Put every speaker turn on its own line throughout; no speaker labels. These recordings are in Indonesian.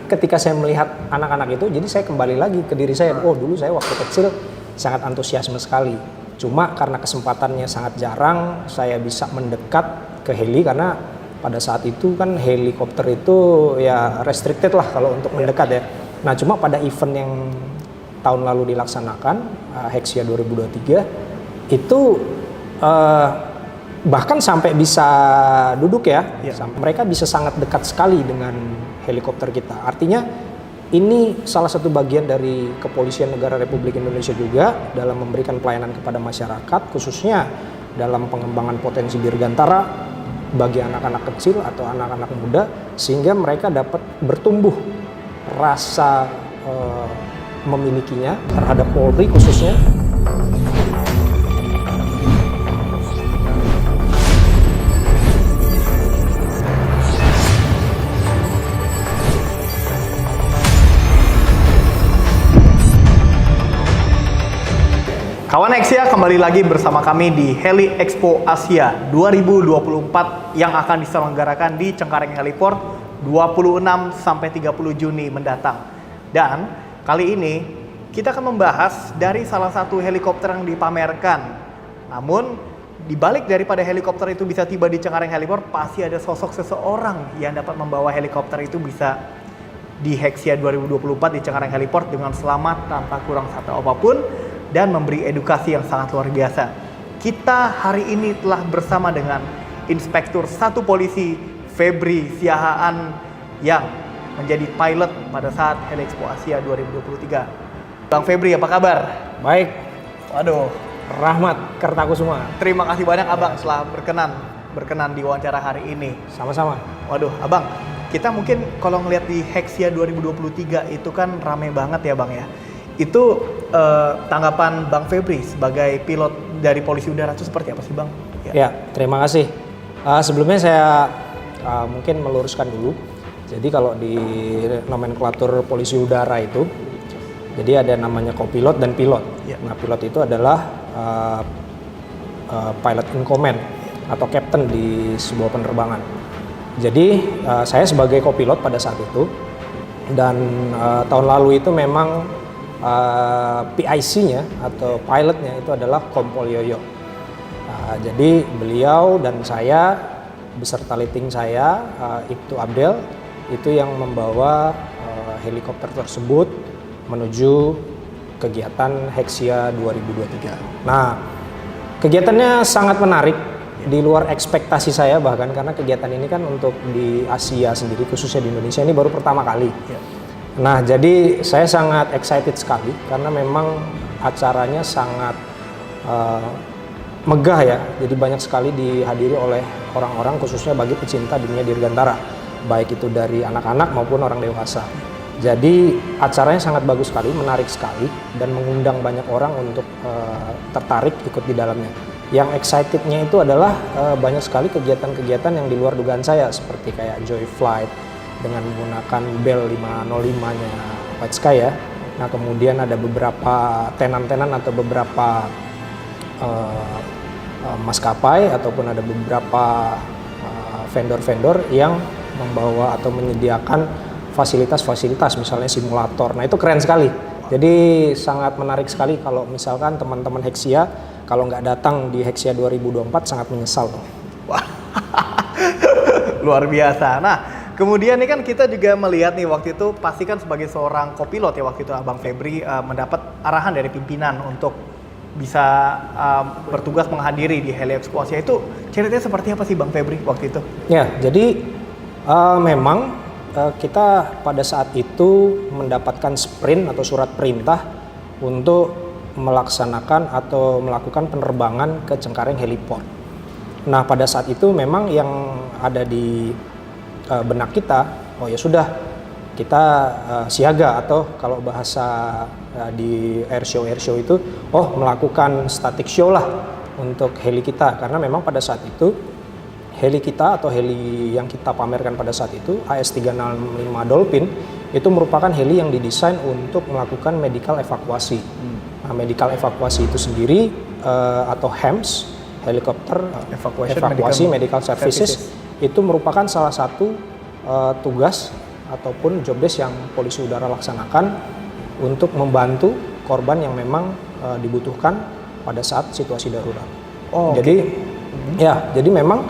ketika saya melihat anak-anak itu, jadi saya kembali lagi ke diri saya. Oh, dulu saya waktu kecil sangat antusiasme sekali. Cuma karena kesempatannya sangat jarang, saya bisa mendekat ke heli karena pada saat itu kan helikopter itu ya restricted lah kalau untuk mendekat ya. Nah, cuma pada event yang tahun lalu dilaksanakan, Hexia 2023, itu bahkan sampai bisa duduk ya. Mereka bisa sangat dekat sekali dengan helikopter kita. Artinya ini salah satu bagian dari Kepolisian Negara Republik Indonesia juga dalam memberikan pelayanan kepada masyarakat, khususnya dalam pengembangan potensi dirgantara bagi anak-anak kecil atau anak-anak muda, sehingga mereka dapat bertumbuh rasa memilikinya terhadap Polri khususnya.
Kawan Hexia, kembali lagi bersama kami di Heli Expo Asia 2024 yang akan diselenggarakan di Cengkareng Heliport 26-30 Juni mendatang. Dan kali ini kita akan membahas dari salah satu helikopter yang dipamerkan. Namun di balik daripada helikopter itu bisa tiba di Cengkareng Heliport, pasti ada sosok seseorang yang dapat membawa helikopter itu bisa di Hexia 2024 di Cengkareng Heliport dengan selamat tanpa kurang satu apapun dan memberi edukasi yang sangat luar biasa. Kita hari ini telah bersama dengan Inspektur 1 Polisi Febri Siahaan yang menjadi pilot pada saat Heli Expo Asia 2023. Bang Febri, apa kabar?
Baik.
Waduh,
Rahmat Kertakusuma.
terima kasih banyak Abang setelah berkenan di wawancara hari ini.
Sama-sama.
Waduh, Abang, kita mungkin kalau ngelihat di Hexia 2023 itu kan rame banget ya Bang ya. Itu tanggapan Bang Febri sebagai pilot dari Polisi Udara itu seperti apa sih Bang?
Ya, terima kasih. Sebelumnya saya mungkin meluruskan dulu. Jadi kalau di nomenklatur Polisi Udara itu, jadi ada namanya kopilot dan pilot. Nah, pilot itu adalah pilot in command atau captain di sebuah penerbangan. Jadi saya sebagai kopilot pada saat itu, dan tahun lalu itu memang PIC-nya atau pilotnya itu adalah Kompol Yoyo. Jadi beliau dan saya beserta leading saya, Ibtu Abdel, itu yang membawa helikopter tersebut menuju kegiatan Hexia 2023. Nah, kegiatannya sangat menarik, di luar ekspektasi saya bahkan, karena kegiatan ini kan untuk di Asia sendiri, khususnya di Indonesia ini baru pertama kali. Nah, jadi saya sangat excited sekali karena memang acaranya sangat megah ya. Jadi banyak sekali dihadiri oleh orang-orang, khususnya bagi pecinta dunia dirgantara, baik itu dari anak-anak maupun orang dewasa. Jadi acaranya sangat bagus sekali, menarik sekali, dan mengundang banyak orang untuk tertarik ikut di dalamnya. Yang excitednya itu adalah banyak sekali kegiatan-kegiatan yang di luar dugaan saya, seperti kayak Joy Flight dengan menggunakan Bell 505-nya White Sky ya. Nah, kemudian ada beberapa tenan-tenan atau beberapa maskapai ataupun ada beberapa vendor-vendor yang membawa atau menyediakan fasilitas-fasilitas, misalnya simulator. Nah, itu keren sekali. Jadi sangat menarik sekali kalau misalkan teman-teman Hexia kalau nggak datang di Hexia 2024 sangat menyesal.
Wah, luar biasa. Nah, kemudian nih kan kita juga melihat nih waktu itu pasti kan sebagai seorang kopilot ya waktu itu Abang Febri mendapat arahan dari pimpinan untuk bisa bertugas menghadiri di Heli Expo Asia. Itu ceritanya seperti apa sih Bang Febri waktu itu?
Ya, jadi memang kita pada saat itu mendapatkan sprint atau surat perintah untuk melaksanakan atau melakukan penerbangan ke Cengkareng Heliport. Nah, pada saat itu memang yang ada di benak kita, oh ya sudah, kita siaga, atau kalau bahasa di airshow itu, melakukan static show lah untuk heli kita, karena memang pada saat itu heli kita atau heli yang kita pamerkan pada saat itu AS365 Dolphin itu merupakan heli yang didesain untuk melakukan medical evakuasi. Nah, medical evakuasi itu sendiri atau HEMS, helikopter evakuasi medical services, itu merupakan salah satu tugas ataupun job desk yang polisi udara laksanakan untuk membantu korban yang memang dibutuhkan pada saat situasi darurat. Jadi memang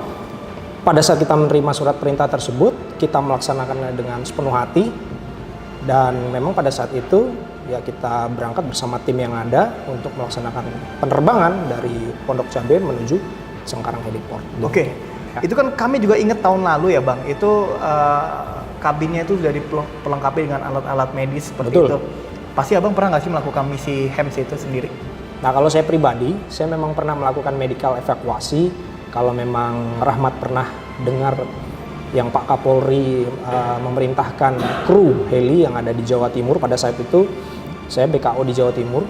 pada saat kita menerima surat perintah tersebut, kita melaksanakannya dengan sepenuh hati, dan memang pada saat itu ya kita berangkat bersama tim yang ada untuk melaksanakan penerbangan dari Pondok Cabe menuju Cengkareng Heliport.
Oke. Ya. Itu kan kami juga ingat tahun lalu ya Bang, itu kabinnya itu sudah dilengkapi dengan alat-alat medis seperti itu. Pasti Abang pernah nggak sih melakukan misi HEMS itu sendiri?
Nah, kalau saya pribadi, saya memang pernah melakukan medical evakuasi. Kalau memang Rahmat pernah dengar yang Pak Kapolri memerintahkan kru heli yang ada di Jawa Timur pada saat itu, saya BKO di Jawa Timur,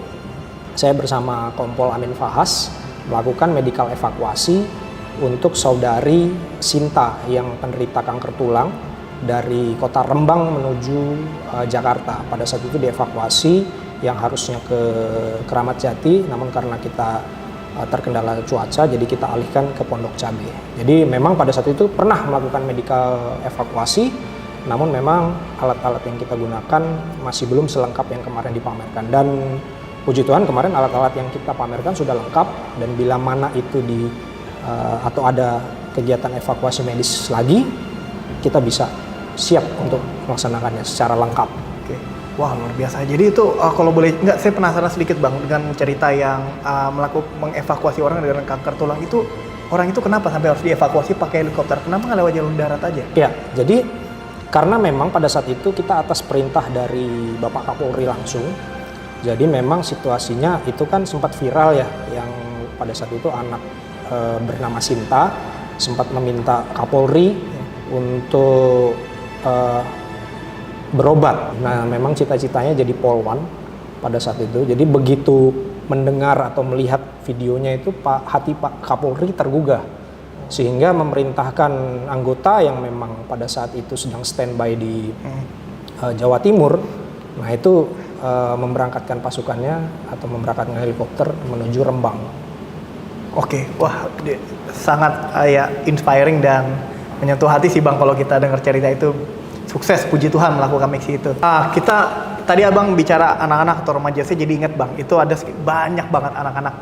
saya bersama Kompol Amin Fahas melakukan medical evakuasi untuk saudari Sinta yang penderita kanker tulang dari kota Rembang menuju Jakarta. Pada saat itu dievakuasi yang harusnya ke Keramat Jati, namun karena kita terkendala cuaca, jadi kita alihkan ke Pondok Cabe. Jadi memang pada saat itu pernah melakukan medical evakuasi, namun memang alat-alat yang kita gunakan masih belum selengkap yang kemarin dipamerkan. Dan puji Tuhan kemarin alat-alat yang kita pamerkan sudah lengkap, dan bila mana itu atau ada kegiatan evakuasi medis lagi, kita bisa siap untuk melaksanakannya secara lengkap.
Oke. Wah, luar biasa. Jadi itu kalau boleh, saya penasaran sedikit Bang dengan cerita yang mengevakuasi orang dengan kanker tulang itu. Orang itu kenapa sampai harus dievakuasi pakai helikopter? Kenapa nggak lewat jalur darat aja?
Ya, jadi karena memang pada saat itu kita atas perintah dari Bapak Kapolri langsung. Jadi memang situasinya itu kan sempat viral ya, yang pada saat itu anak bernama Sinta sempat meminta Kapolri untuk berobat. Nah, memang cita-citanya jadi polwan pada saat itu. Jadi begitu mendengar atau melihat videonya itu, hati Pak Kapolri tergugah, sehingga memerintahkan anggota yang memang pada saat itu sedang standby di Jawa Timur, nah itu memberangkatkan pasukannya atau memberangkatkan helikopter menuju Rembang.
Oke, wah sangat inspiring dan menyentuh hati sih Bang kalau kita dengar cerita itu. Sukses, puji Tuhan melakukan misi itu. Kita tadi Abang bicara anak-anak atau remaja, saya jadi ingat Bang, itu ada banyak banget anak-anak,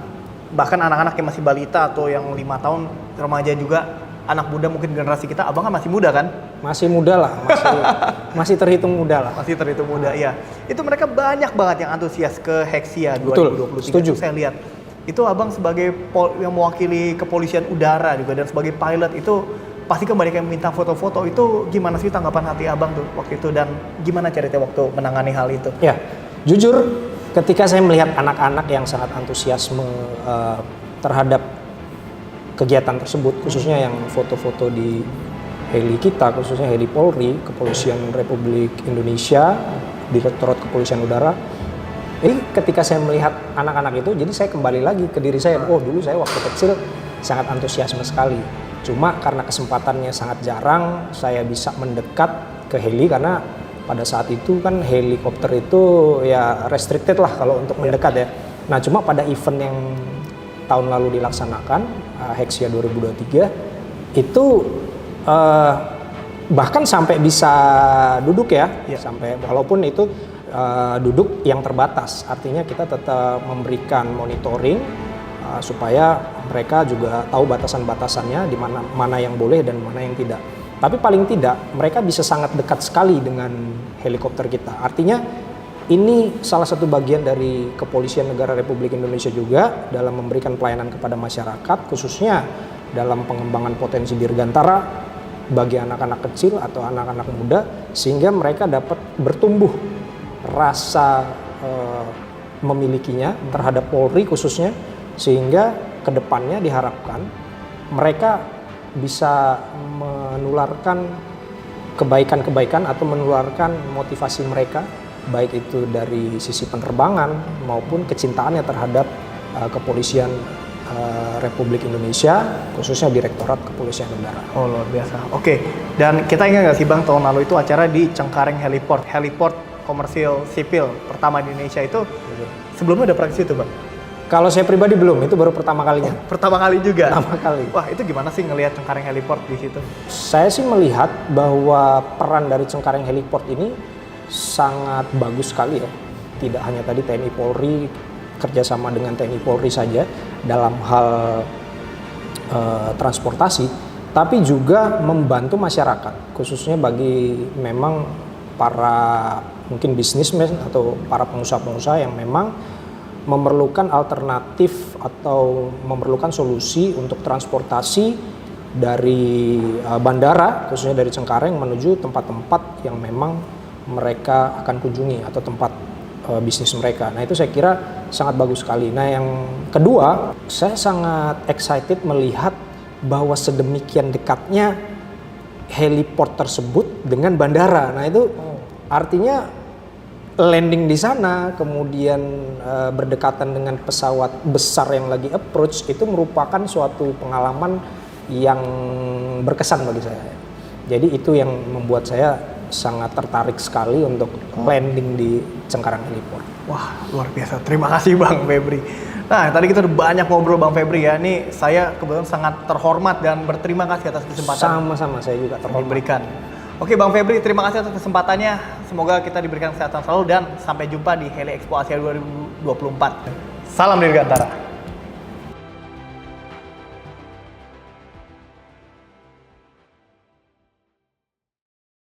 bahkan anak-anak yang masih balita atau yang 5 tahun, remaja juga, anak muda mungkin generasi kita. Abang kan masih muda kan?
Masih muda lah, masih terhitung muda lah.
Masih terhitung muda, iya. Itu mereka banyak banget yang antusias ke Hexia 2023.
Setuju.
Saya lihat. Itu Abang sebagai yang mewakili kepolisian udara juga dan sebagai pilot itu pasti kembali minta foto-foto. Itu gimana sih tanggapan hati Abang tuh waktu itu, dan gimana cerita waktu menangani hal itu?
Ya, jujur ketika saya melihat anak-anak yang sangat antusiasme terhadap kegiatan tersebut, khususnya yang foto-foto di heli kita, khususnya heli Polri, Kepolisian Republik Indonesia, Direktorat Kepolisian Udara. Ketika saya melihat anak-anak itu, jadi saya kembali lagi ke diri saya. Oh, dulu saya waktu kecil sangat antusiasme sekali. Cuma karena kesempatannya sangat jarang, saya bisa mendekat ke heli karena pada saat itu kan helikopter itu ya restricted lah kalau untuk mendekat ya. Nah, cuma pada event yang tahun lalu dilaksanakan, Hexia 2023, itu bahkan sampai bisa duduk ya. Sampai walaupun itu duduk yang terbatas, artinya kita tetap memberikan monitoring supaya mereka juga tahu batasan-batasannya, di mana yang boleh dan mana yang tidak. Tapi paling tidak mereka bisa sangat dekat sekali dengan helikopter kita. Artinya ini salah satu bagian dari Kepolisian Negara Republik Indonesia juga dalam memberikan pelayanan kepada masyarakat, khususnya dalam pengembangan potensi dirgantara bagi anak-anak kecil atau anak-anak muda, sehingga mereka dapat bertumbuh rasa memilikinya terhadap Polri khususnya, sehingga kedepannya diharapkan mereka bisa menularkan kebaikan-kebaikan atau menularkan motivasi mereka, baik itu dari sisi penerbangan maupun kecintaannya terhadap kepolisian Republik Indonesia, khususnya Direktorat Kepolisian Udara.
Oh, luar biasa. Oke, dan kita ingat nggak sih Bang, tahun lalu itu acara di Cengkareng Heliport komersil sipil pertama di Indonesia itu, sebelumnya udah pernah ke situ Bang?
Kalau saya pribadi belum, itu baru pertama kalinya.
Pertama kali juga?
Pertama kali.
Wah, itu gimana sih ngelihat Cengkareng Heliport di situ?
Saya sih melihat bahwa peran dari Cengkareng Heliport ini sangat bagus sekali ya. Tidak hanya tadi TNI Polri, kerjasama dengan TNI Polri saja dalam hal transportasi, tapi juga membantu masyarakat, khususnya bagi memang para mungkin bisnismen atau para pengusaha-pengusaha yang memang memerlukan alternatif atau memerlukan solusi untuk transportasi dari bandara, khususnya dari Cengkareng menuju tempat-tempat yang memang mereka akan kunjungi atau tempat bisnis mereka. Nah, itu saya kira sangat bagus sekali. Nah, yang kedua, saya sangat excited melihat bahwa sedemikian dekatnya heliport tersebut dengan bandara. Nah, itu artinya landing di sana, kemudian berdekatan dengan pesawat besar yang lagi approach, itu merupakan suatu pengalaman yang berkesan bagi saya. Jadi itu yang membuat saya sangat tertarik sekali untuk landing di Cengkareng Heliport.
Wah, luar biasa. Terima kasih Bang Febri. Nah, tadi kita udah banyak ngobrol Bang Febri ya. Ini saya kebetulan sangat terhormat dan berterima kasih atas kesempatan
Sama-sama, saya juga terhormat
diberikan. Oke Bang Febri, terima kasih atas kesempatannya. Semoga kita diberikan kesehatan selalu dan sampai jumpa di Heli Expo Asia 2024. Salam Dirgantara.